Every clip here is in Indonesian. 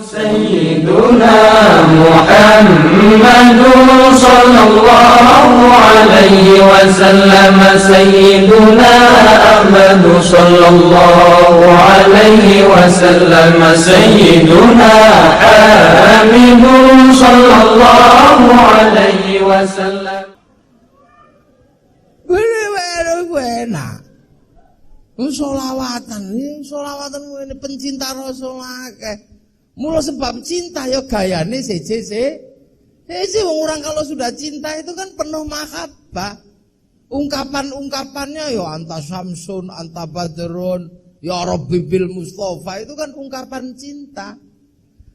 Sayyiduna Muhammadun sallallahu alaihi wasallam. Sayyiduna Ahmadu sallallahu alaihi wasallam. Sayyiduna Hamidun sallallahu alaihi wasallam. Enak. Sholawatan ini pencinta Rasul akeh. Mula sebab cinta ya gayane seje wong orang kalau sudah cinta itu kan penuh mahabbah. Ungkapan-ungkapannya ya anta Samsun, anta Badrun, ya Rabbi bil Mustafa, itu kan ungkapan cinta.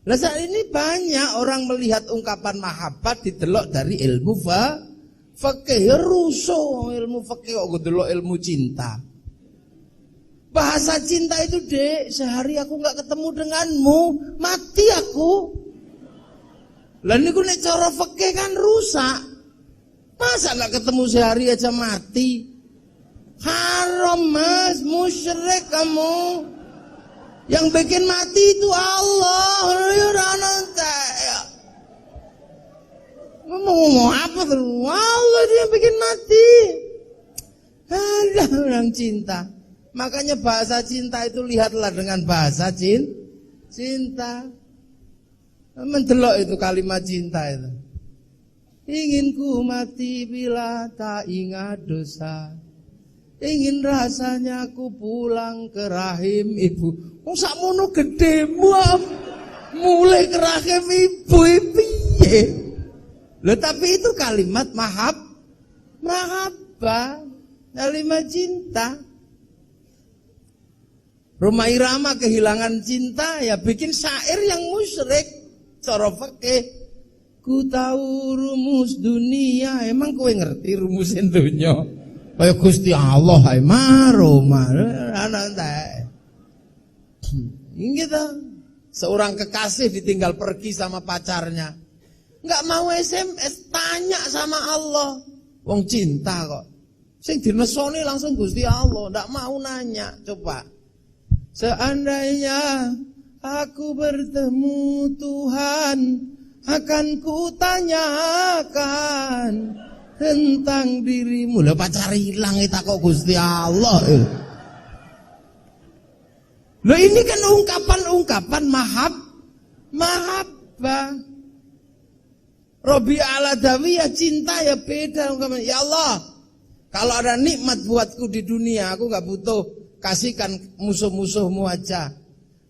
Lah saat ini banyak orang melihat ungkapan mahabbah didelok dari ilmu fikih, rusuh ilmu fikih kok delok ilmu cinta. Bahasa cinta itu, Dek, sehari aku gak ketemu denganmu, mati aku. Lah niku nek cara fikih kan rusak. Masa gak ketemu sehari aja mati? Haram, Mas, musyrik kamu. Yang bikin mati itu Allah. Ngomong apa tuh? Allah dia yang bikin mati. Ada orang cinta. Makanya bahasa cinta itu lihatlah dengan bahasa cinta. Mendelok itu kalimat cinta itu. Ingin ku mati bila tak ingat dosa. Ingin rasanya ku pulang ke rahim ibu. Kok sakmono gedemu mulai ke rahim ibu piye? Loh, tapi itu kalimat mahabbah, kalimat cinta. Roma Irama kehilangan cinta ya bikin syair yang musyrik. Cara fikih, ku tahu rumus dunia. Emang kowe ngerti rumusin dunia? Kaya Gusti Allah ae Roma ana entek. Gitu. Seorang kekasih ditinggal pergi sama pacarnya. Enggak mau SMS, tanya sama Allah. Wong cinta kok. Sing dinesoni langsung Gusti Allah, ndak mau nanya. Coba. Seandainya aku bertemu Tuhan, akan kutanyakan tentang dirimu. Lah pacar hilang itu kok Gusti Allah. Loh ini kan ungkapan-ungkapan mahabbah. Robi al-Adawi ya cinta ya beda ungkapan. Ya Allah, kalau ada nikmat buatku di dunia, aku gak butuh, kasihkan musuh-musuhmu aja.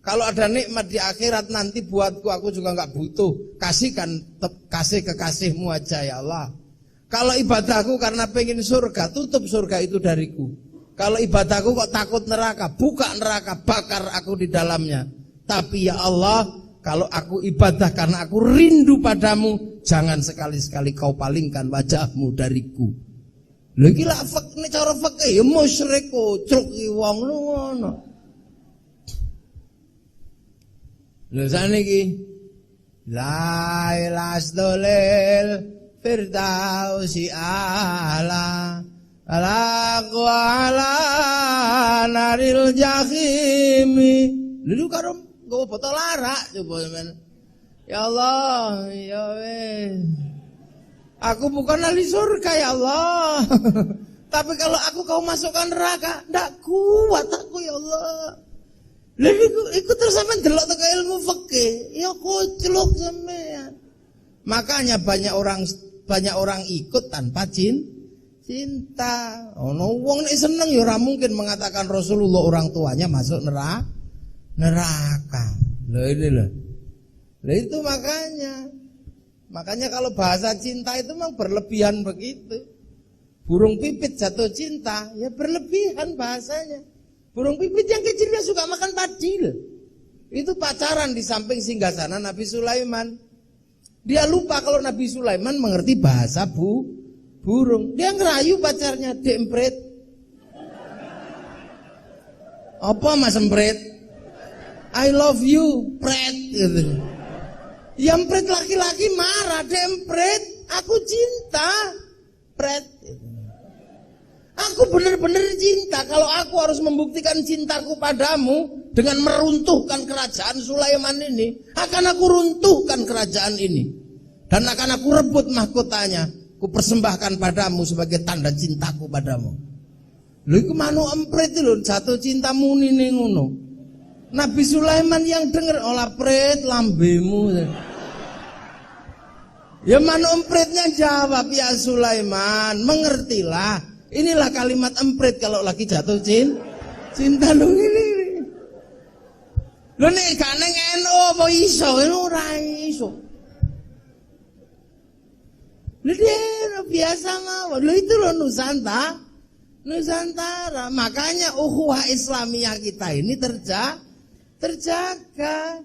Kalau ada nikmat di akhirat nanti buatku, aku juga gak butuh, kasihkan kasih kekasihmu aja ya Allah. Kalau ibadahku karena pengen surga, tutup surga itu dariku. Kalau ibadahku kok takut neraka, buka neraka, bakar aku di dalamnya. Tapi ya Allah, kalau aku ibadah karena aku rindu padamu, jangan sekali-sekali kau palingkan wajahmu dariku. Lha iki lak nek cara fikih ya musyrik kucruk iki wong ngono. Lha saniki la ilaha illallah firdausi ala ala naril jahimi. Lha karo nggo botol arak coba men. Ya Allah, ya weh. Aku bukan ahli surga ya Allah. Tapi kalau aku kau masukkan neraka, ndak kuat aku ya Allah. Lah iku terus sampean delok teko ilmu fikih, ya kucluk sampean. Makanya banyak orang ikut tanpa cinta. Ono wong nek seneng ya ora mungkin mengatakan Rasulullah orang tuanya masuk neraka. Lah ini loh. Lah itu makanya kalau bahasa cinta itu memang berlebihan begitu. Burung pipit jatuh cinta, ya berlebihan bahasanya. Burung pipit yang kecil dia suka makan padil. Itu pacaran di samping singgasana Nabi Sulaiman. Dia lupa kalau Nabi Sulaiman mengerti bahasa burung. Dia ngerayu pacarnya, "Dek empret." Apa Mas empret? I love you, pret gitu. Yang pret laki-laki marah, "Dek empret, aku cinta." Pret. Aku benar-benar cinta. Kalau aku harus membuktikan cintaku padamu dengan meruntuhkan kerajaan Sulaiman ini, akan aku runtuhkan kerajaan ini. Dan akan aku rebut mahkotanya. Ku persembahkan padamu sebagai tanda cintaku padamu. Lho iku manu emprit lho, jatuh cinta muni ning ngono. Nabi Sulaiman yang denger olah pret lambemu. Ya manu empritnya jawab, ya Sulaiman, mengertilah. Inilah kalimat emprit kalau lagi jatuh cinta lho ini. Lho nek gak neng NU apa iso, ora iso. Lho dia biasa mawon. Lho itu loh Nusantara. Makanya ukhuwah Islamiyah kita ini terjaga.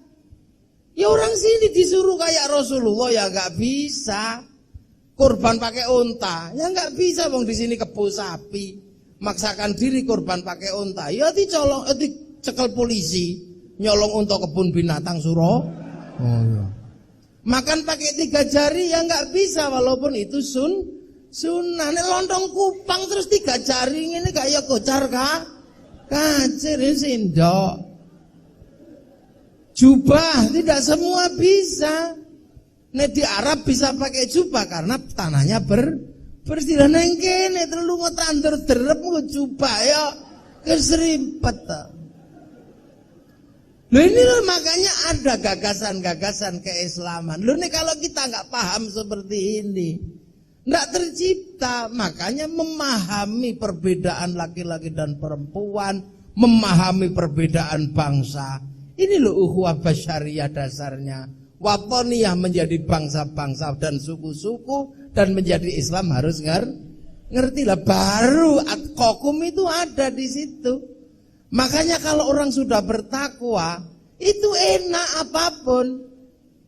Ya orang sini disuruh kayak Rasulullah ya enggak bisa. Kurban pakai unta, ya nggak bisa bang di sini kebo sapi, maksakan diri kurban pakai unta, ya dicolong, dicekel polisi, nyolong unta kebun binatang Suro. Oh, iya. Makan pakai 3 jari ya nggak bisa walaupun itu sunnah. Nek lontong kupang terus 3 jari ini kayak kocar kacir sendok. Jubah tidak semua bisa. Nek di Arab bisa pakai jubah karena tanahnya bersih. Neng kene terlalu ngetandur derep jubah ya keserimpet. Loh ini loh, makanya ada gagasan-gagasan keislaman. Loh nih kalau kita nggak paham seperti ini, nggak tercipta. Makanya memahami perbedaan laki-laki dan perempuan, memahami perbedaan bangsa. Ini loh ukhuwah basyariyah dasarnya. Watoniyah menjadi bangsa-bangsa dan suku-suku dan menjadi Islam harus ngertilah. Baru atqakum itu ada di situ. Makanya kalau orang sudah bertakwa itu enak apapun.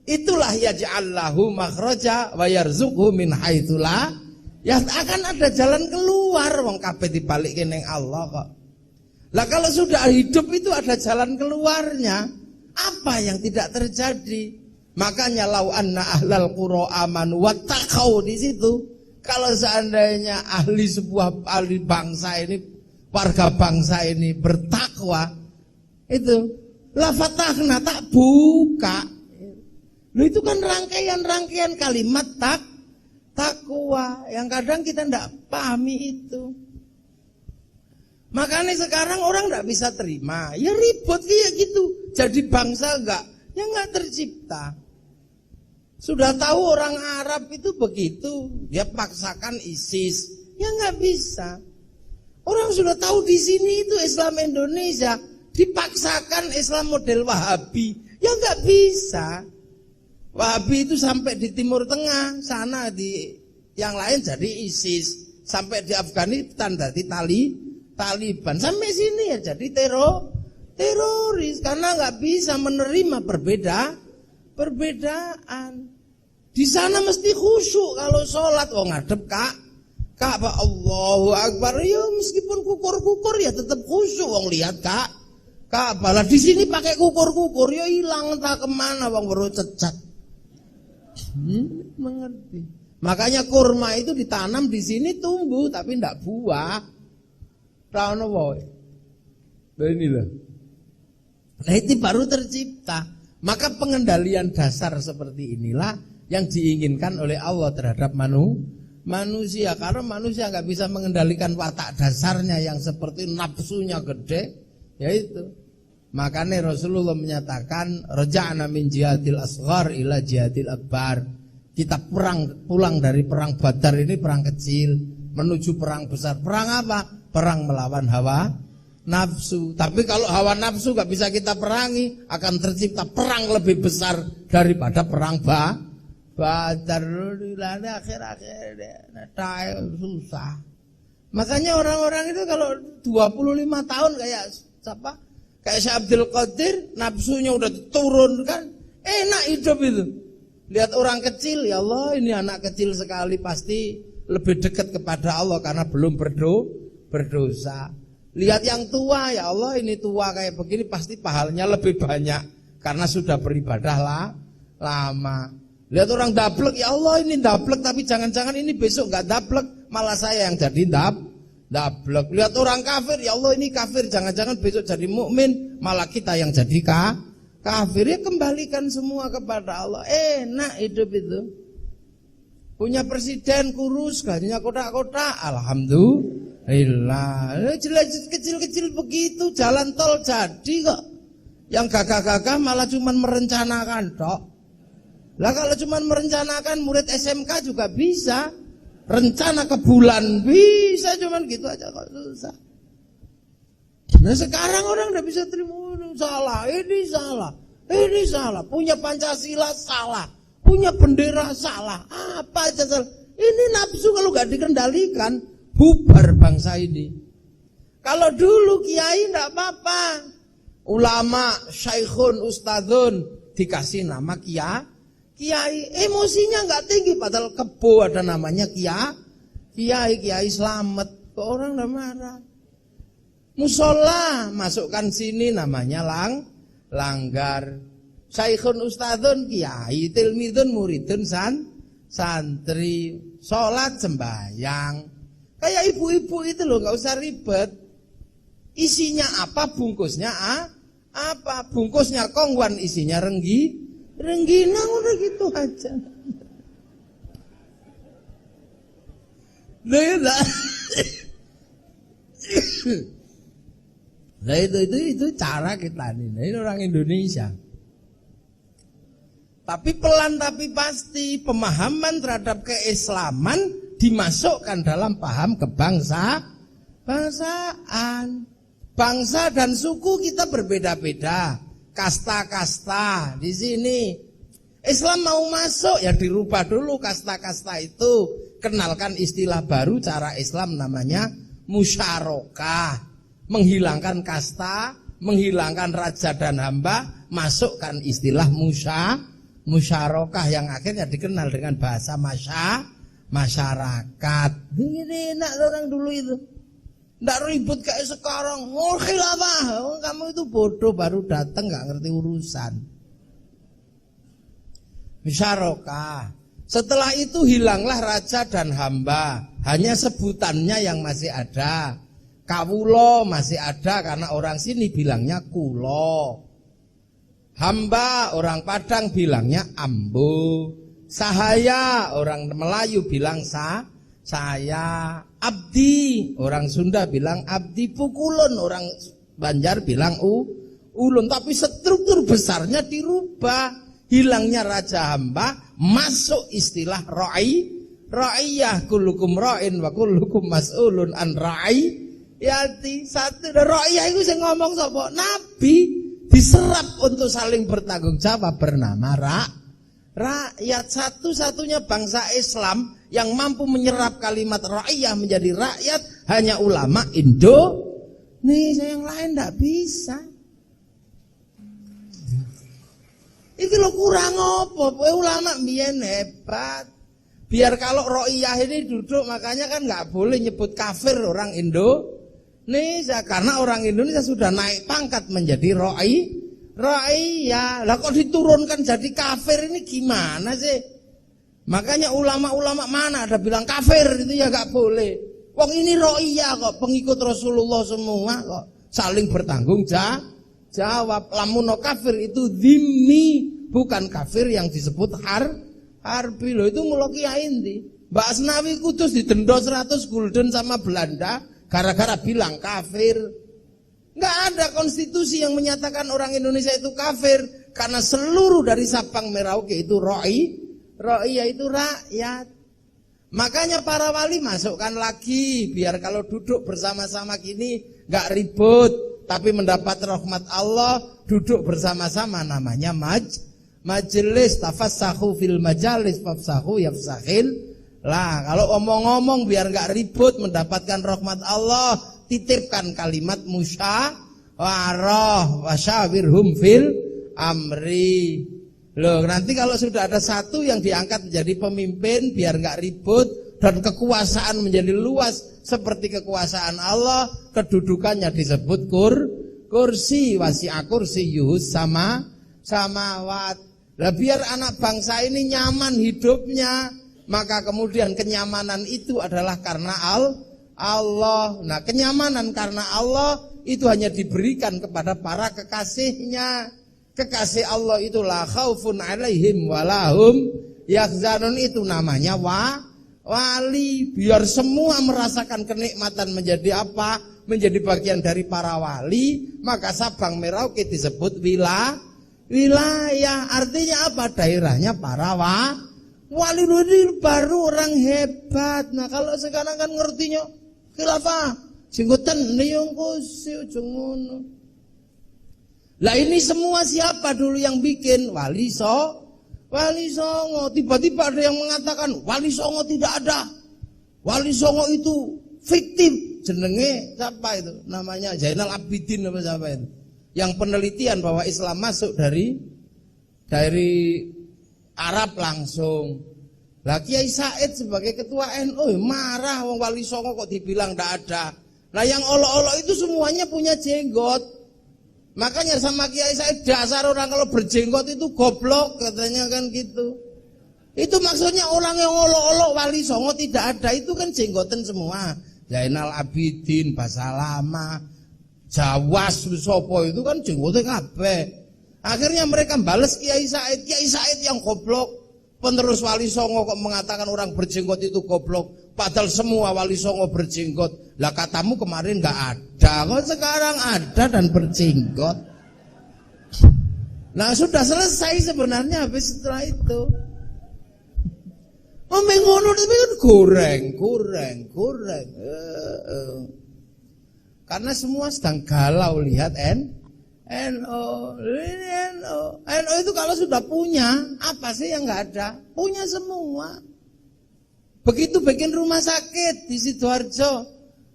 Itulah yaj'allahu makhraja wa yarzuqhu min haitsu la, ya akan ada jalan keluar wong kabeh dibalikke ning Allah kok. Lah kalau sudah hidup itu ada jalan keluarnya. Apa yang tidak terjadi? Makanya lau anna ahlal qura amanu wattaqau di situ. Kalau seandainya ahli bangsa ini, warga bangsa ini bertakwa, itu la fatahna, tak buka. Lu itu kan rangkaian kalimat takwa yang kadang kita tidak pahami itu. Makanya sekarang orang tidak bisa terima. Ya ribut kayak gitu. Jadi bangsa enggak tercipta. Sudah tahu orang Arab itu begitu, dia paksakan ISIS, ya nggak bisa. Orang sudah tahu di sini itu Islam Indonesia, dipaksakan Islam model Wahabi, ya nggak bisa. Wahabi itu sampai di Timur Tengah sana, di yang lain jadi ISIS, sampai di Afghanistan jadi Taliban, sampai sini ya jadi teroris karena nggak bisa menerima perbedaan. Di sana mesti khusyuk kalau sholat. Oh ngadep Ka'bah Allahu Akbar. Ya meskipun kukur-kukur ya tetap khusyuk. Wong lihat Ka'bah. Lah di sini pakai kukur-kukur ya hilang entah kemana wong baru cecat. Mengerti. Makanya kurma itu ditanam di sini tumbuh tapi ndak buah. Tahu boy. Inilah. Nah itu baru tercipta. Maka pengendalian dasar seperti inilah yang diinginkan oleh Allah terhadap manusia. Karena manusia nggak bisa mengendalikan watak dasarnya yang seperti nafsunya gede, yaitu. Makanya Rasulullah menyatakan raja'na min jihadil asghar ila jihadil akbar. Kita pulang dari perang Badar ini perang kecil menuju perang besar. Perang apa? Perang melawan hawa nafsu. Tapi kalau hawa nafsu nggak bisa kita perangi, akan tercipta perang lebih besar daripada perang Badar. Akhir-akhir susah. Makanya orang-orang itu kalau 25 tahun kayak siapa? Kayak Syekh Abdul Qadir, nafsunya udah turun kan, enak hidup itu. Lihat orang kecil, ya Allah ini anak kecil sekali pasti lebih dekat kepada Allah karena belum berdosa. Lihat yang tua, ya Allah ini tua kayak begini pasti pahalanya lebih banyak karena sudah beribadah lama. Lihat orang dablek, ya Allah ini dablek tapi jangan-jangan ini besok nggak dablek, malah saya yang jadi Dablek. Lihat orang kafir, ya Allah ini kafir, jangan-jangan besok jadi mukmin, malah kita yang jadi kafir. Ya kembalikan semua kepada Allah. Enak hidup itu. Punya presiden kurus, gajinya kotak-kotak, alhamdulillah. Jelas kecil-kecil begitu, jalan tol jadi kok. Yang gagah-gagah malah cuman merencanakan tok. Lah kalau cuman merencanakan, murid SMK juga bisa. Rencana ke bulan bisa, cuman gitu aja kok susah. Nah sekarang orang udah bisa terima, salah, ini salah, punya Pancasila salah, punya bendera salah, apa aja salah. Ini nafsu kalau gak dikendalikan, bubar bangsa ini. Kalau dulu kiai enggak apa-apa, ulama, syaikhun, ustadzun dikasih nama kiai, emosinya nggak tinggi, padahal kebo ada namanya kiai selamat, kok orang udah marah. Musola masukkan sini namanya langgar. Saikhun ustadzun kiai, tilmidun muridun santri, sholat sembahyang. Kayak ibu-ibu itu loh, nggak usah ribet. Isinya apa, bungkusnya apa, bungkusnya kongwan, isinya rengginang, udah gitu aja. Nah itu cara kita ini orang Indonesia. Tapi pelan tapi pasti pemahaman terhadap keislaman dimasukkan dalam paham kebangsaan. Bangsa dan suku kita berbeda-beda. Kasta-kasta di sini. Islam mau masuk ya dirubah dulu kasta-kasta itu. Kenalkan istilah baru cara Islam namanya musyarakah. Menghilangkan kasta, menghilangkan raja dan hamba, masukkan istilah musyarakah yang akhirnya dikenal dengan bahasa masyarakat. Ini enak orang dulu itu. Nggak ribut kayak sekarang. Oh khilafah, kamu itu bodoh baru datang nggak ngerti urusan. Musyarakah. Setelah itu hilanglah raja dan hamba, hanya sebutannya yang masih ada. Kawulo masih ada karena orang sini bilangnya kulo. Hamba orang Padang bilangnya ambo. Sahaya orang Melayu bilang saya. Abdi orang Sunda bilang abdi. Pukulun orang Banjar bilang ulun. Tapi struktur besarnya dirubah. Hilangnya raja hamba, masuk istilah ra'iyah. Kullukum ra'in wa kullukum mas'ulun an ra'iyati. Satu ra'iyah itu saya ngomong sapa? Nabi diserap untuk saling bertanggung jawab bernama rakyat. Satu-satunya bangsa Islam yang mampu menyerap kalimat ra'iyah menjadi rakyat hanya ulama Indonesia, yang lain tidak bisa. Iki lo kurang apa? Ulama mbiyen hebat. Biar kalau ra'iyah ini duduk, makanya kan nggak boleh nyebut kafir orang Indonesia karena orang Indonesia sudah naik pangkat menjadi ra'iyah. Lah kok diturunkan jadi kafir ini gimana sih? Makanya ulama-ulama mana ada bilang kafir itu ya gak boleh. Wong ini ra'iyah kok, pengikut Rasulullah semua kok, saling bertanggung jawab. Lamun kafir itu dhimmi, bukan kafir yang disebut harbi. Loh itu mulo kiai ndi. Mbak Asnawi Kudus didenda 100 gulden sama Belanda gara-gara bilang kafir. Nggak ada konstitusi yang menyatakan orang Indonesia itu kafir karena seluruh dari Sabang Merauke itu ra'iyah itu rakyat. Makanya para wali masukkan lagi biar kalau duduk bersama-sama gini nggak ribut, tapi mendapat rahmat Allah. Duduk bersama-sama namanya majelis. Tafassahu fil majalis fafsahu yafsahil. Lah kalau omong-omong biar nggak ribut mendapatkan rahmat Allah, titipkan kalimat musyawarah wasyawirhum fil amri. Loh, nanti kalau sudah ada satu yang diangkat menjadi pemimpin biar nggak ribut dan kekuasaan menjadi luas seperti kekuasaan Allah, kedudukannya disebut kursi, wasi'a kursiyuhus samawat. Lah biar anak bangsa ini nyaman hidupnya, maka kemudian kenyamanan itu adalah karena Allah. Nah, kenyamanan karena Allah itu hanya diberikan kepada para kekasihnya. Kekasih Allah itu la khaufun alaihim walahum yahzanun, itu namanya wali. Biar semua merasakan kenikmatan menjadi apa? Menjadi bagian dari para wali, maka Sabang Merauke disebut wilayah. Artinya apa? Daerahnya para wali baru orang hebat. Nah, kalau sekarang kan ngertinya khilafah jenggoten niyong kusi ujung ngono. Lah ini semua siapa dulu yang bikin? Wali Songo. Tiba-tiba ada yang mengatakan Wali Songo tidak ada. Wali Songo itu fiktif. Jenenge siapa itu? Namanya Zainal Abidin apa siapa itu? Yang penelitian bahwa Islam masuk dari Arab langsung. Lah Kiai Said sebagai ketua NU marah, wong Wali Songo kok dibilang tidak ada. Nah yang olok-olok itu semuanya punya jenggot. Makanya sama Kiai Said, dasar orang kalau berjenggot itu goblok, katanya kan gitu. Itu maksudnya orang yang olok-olok Wali Songo tidak ada, itu kan jenggoten semua. Zainal Abidin, Basalama, Jawas, Sopo itu kan jenggotnya kabeh. Akhirnya mereka balas Kiai Said yang goblok. Penerus Wali Songo kok mengatakan orang berjenggot itu goblok, padahal semua Wali Songo berjenggot. Lah katamu kemarin nggak ada, kok sekarang ada dan berjenggot. Nah sudah selesai sebenarnya habis setelah itu. Mengono tapi kan goreng. Karena semua sedang galau lihat NU itu kalau sudah punya, apa sih yang nggak ada? Punya semua. Begitu bikin rumah sakit di Sidoarjo,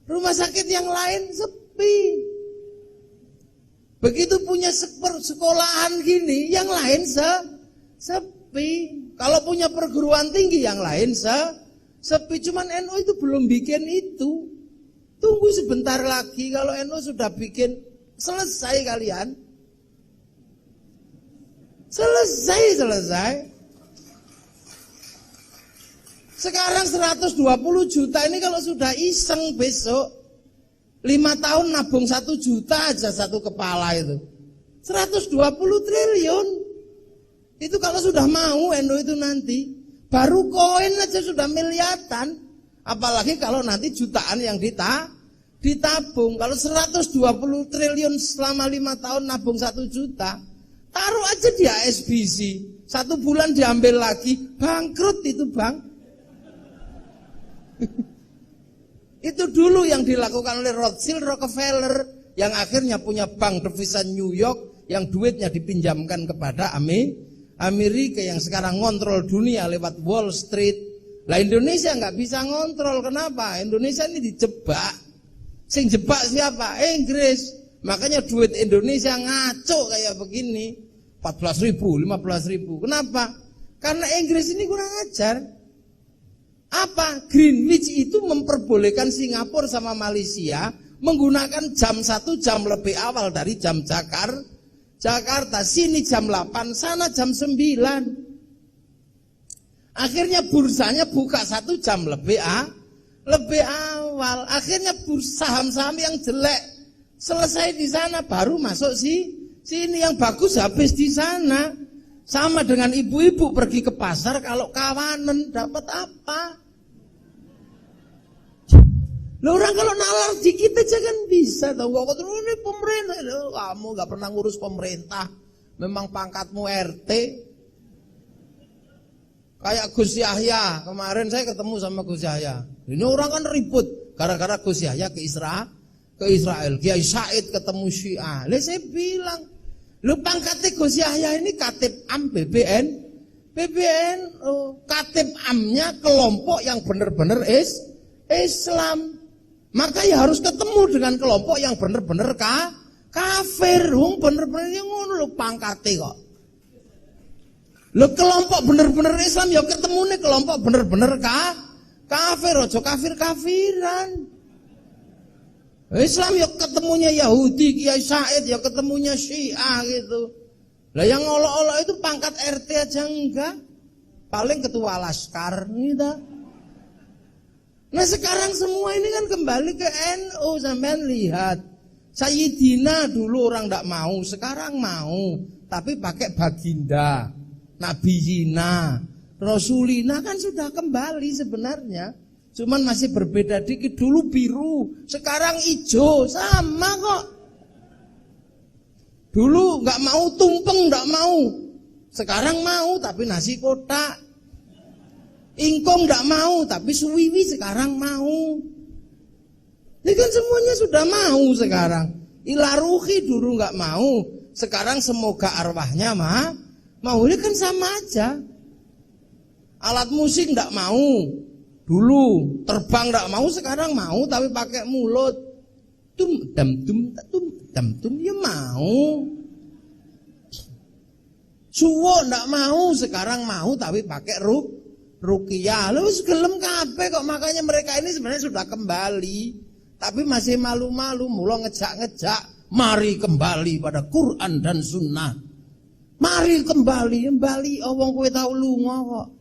rumah sakit yang lain sepi. Begitu punya sekolahan gini, yang lain sepi. Kalau punya perguruan tinggi, yang lain sepi. Cuman NU itu belum bikin itu. Tunggu sebentar lagi, kalau NU sudah bikin, selesai kalian. Selesai. Sekarang 120 juta ini kalau sudah iseng besok 5 tahun nabung 1 juta aja satu kepala itu 120 triliun. Itu kalau sudah mau NU itu nanti, baru koin aja sudah miliaran. Apalagi kalau nanti jutaan yang ditabung. Kalau 120 triliun selama 5 tahun nabung 1 juta, taruh aja di HSBC. 1 bulan diambil lagi, bangkrut itu bang. Itu dulu yang dilakukan oleh Rothschild Rockefeller, yang akhirnya punya bank devisa New York, yang duitnya dipinjamkan kepada Amerika, yang sekarang ngontrol dunia lewat Wall Street. Lah Indonesia nggak bisa ngontrol, kenapa? Indonesia ini dijebak. Sing jebak siapa? Inggris. Makanya duit Indonesia ngaco kayak begini. 14.000, 15.000. Kenapa? Karena Inggris ini kurang ajar. Apa? Greenwich itu memperbolehkan Singapura sama Malaysia menggunakan jam 1 jam lebih awal dari jam Jakarta. Sini jam 8, sana jam 9. Akhirnya bursanya buka 1 jam lebih awal. Akhirnya saham-saham yang jelek selesai di sana, baru masuk sini. Yang bagus habis di sana. Sama dengan ibu-ibu pergi ke pasar, kalau kawanan dapat apa? Loh, orang kalau nalar dikit aja kan bisa. Tahu kok terus ini pemerintah. Loh, kamu nggak pernah ngurus pemerintah. Memang pangkatmu RT. Kayak Gus Yahya. Kemarin saya ketemu sama Gus Yahya. Ini orang kan ribut gara-gara Gus Yahya ke Israel. Kiai Said ketemu Syiah. Lah saya bilang, lu pangkatnya Gus Yahya ini Katib Am BBN, Katib Amnya kelompok yang benar-benar Islam. Maka ya harus ketemu dengan kelompok yang benar-benar kafir. Bener-bener yang ngono lu pangkatnya kok. Lu kelompok benar-benar Islam ya ketemu nih kelompok benar-benar kafir, ojo kafir-kafiran. Islam ya ketemunya Yahudi, Kiai Said ya ketemunya Syiah gitu. Lah yang olok-olok itu pangkat RT aja enggak. Paling ketua laskar gitu. Nah sekarang semua ini kan kembali ke NU. Sampean lihat, Sayyidina dulu orang tidak mau, sekarang mau, tapi pakai baginda, Nabiyina, Rasulina kan sudah kembali sebenarnya. Cuman masih berbeda dikit, dulu biru, sekarang hijau, sama kok. Dulu nggak mau tumpeng, nggak mau, sekarang mau tapi nasi kotak. Ingkong nggak mau tapi suwiwi sekarang mau. Ini kan semuanya sudah mau sekarang. Ilaruhi dulu nggak mau, sekarang semoga arwahnya mau. Ini kan sama aja. Alat musik nggak mau. Dulu terbang nggak mau, sekarang mau tapi pakai mulut. Tum ya mau. Suwo nggak mau, sekarang mau tapi pakai ruqyah. Lu gelem kabeh kok, makanya mereka ini sebenarnya sudah kembali, tapi masih malu-malu, mula ngejak-ngejak. Mari kembali pada Quran dan Sunnah. Mari kembali. Wong kowe tau lunga kok.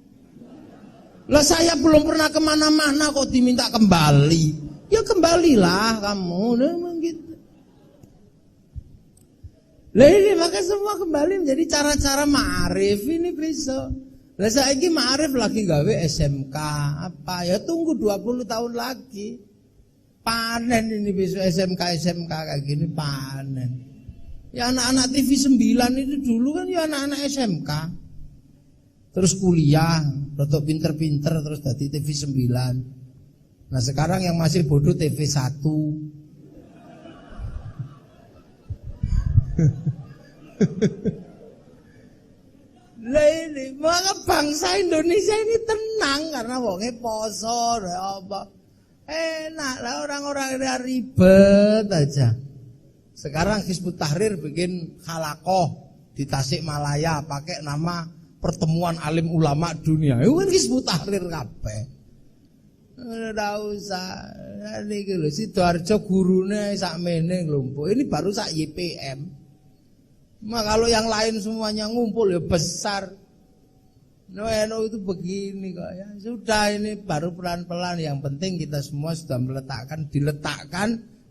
Lah saya belum pernah kemana-mana kok diminta kembali. Ya kembalilah kamu, memang gitu. Lah ini maka semua kembali menjadi cara-cara ma'arif ini besok. Lah saiki ma'arif lagi gawe SMK apa ya, tunggu 20 tahun lagi. Panen ini besok SMK kayak gini panen. Ya anak-anak TV 9 itu dulu kan ya anak-anak SMK. Terus kuliah, rotok pinter-pinter terus dari TV 9. Nah sekarang yang masih bodoh TV 1. Lah ini maka bangsa Indonesia ini tenang karena wonge poso apa. Enak lah, orang-orang ini ribet aja. Sekarang Hizbut Tahrir bikin halakoh di Tasikmalaya pakai nama Pertemuan Alim Ulama Dunia. Itu kan Hizbut Tahrir kabeh. Ora usah. Niki lho Sidoarjo gurune sakmene nglumpuk. Ini baru sak YPM. Kalau yang lain semuanya ngumpul ya besar. No itu begini kok ya. Sudah ini baru pelan-pelan. Yang penting kita semua sudah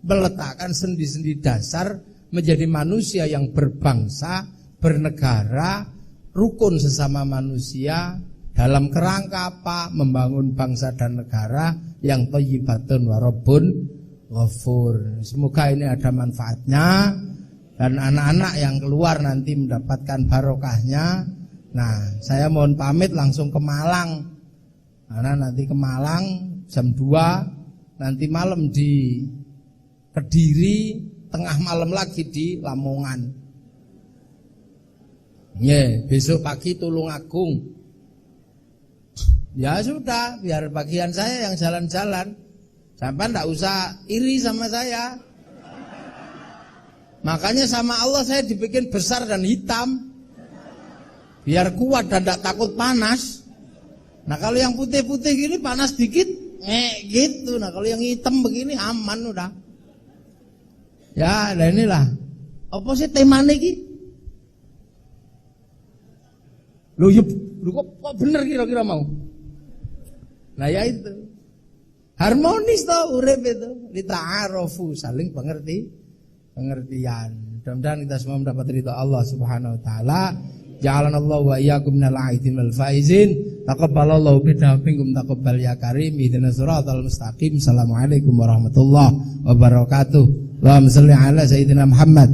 meletakkan sendi-sendi dasar menjadi manusia yang berbangsa, bernegara, rukun sesama manusia dalam kerangka apa? Membangun bangsa dan negara yang thayyibatun wa rabbun ghafur. Semoga ini ada manfaatnya dan anak-anak yang keluar nanti mendapatkan barokahnya. Nah, saya mohon pamit langsung ke Malang. Karena nanti ke Malang jam 2, nanti malam di Kediri, tengah malam lagi di Lamongan. Besok pagi Tulungagung. Ya sudah, biar bagian saya yang jalan-jalan. Sampai enggak usah iri sama saya. Makanya sama Allah saya dibikin besar dan hitam. Biar kuat dan tidak takut panas. Nah kalau yang putih-putih gini panas dikit, gitu. Nah kalau yang hitam begini aman udah. Ya, nah inilah. Apa sih temanya ini? Loh kok bener kira-kira mau? Nah ya itu. Harmonis toh urip itu. Dita'arofu, saling pengertian. Mudah-mudahan kita semua mendapat ridha Allah Subhanahu wa taala. Ja'alanallahu wa iyyakum minal aidin wal faizin. Taqabbalallahu minna minkum taqabbal ya karim. Ihdinas siratal mustaqim. Assalamualaikum warahmatullahi wabarakatuh. Allahumma shalli ala sayyidina Muhammad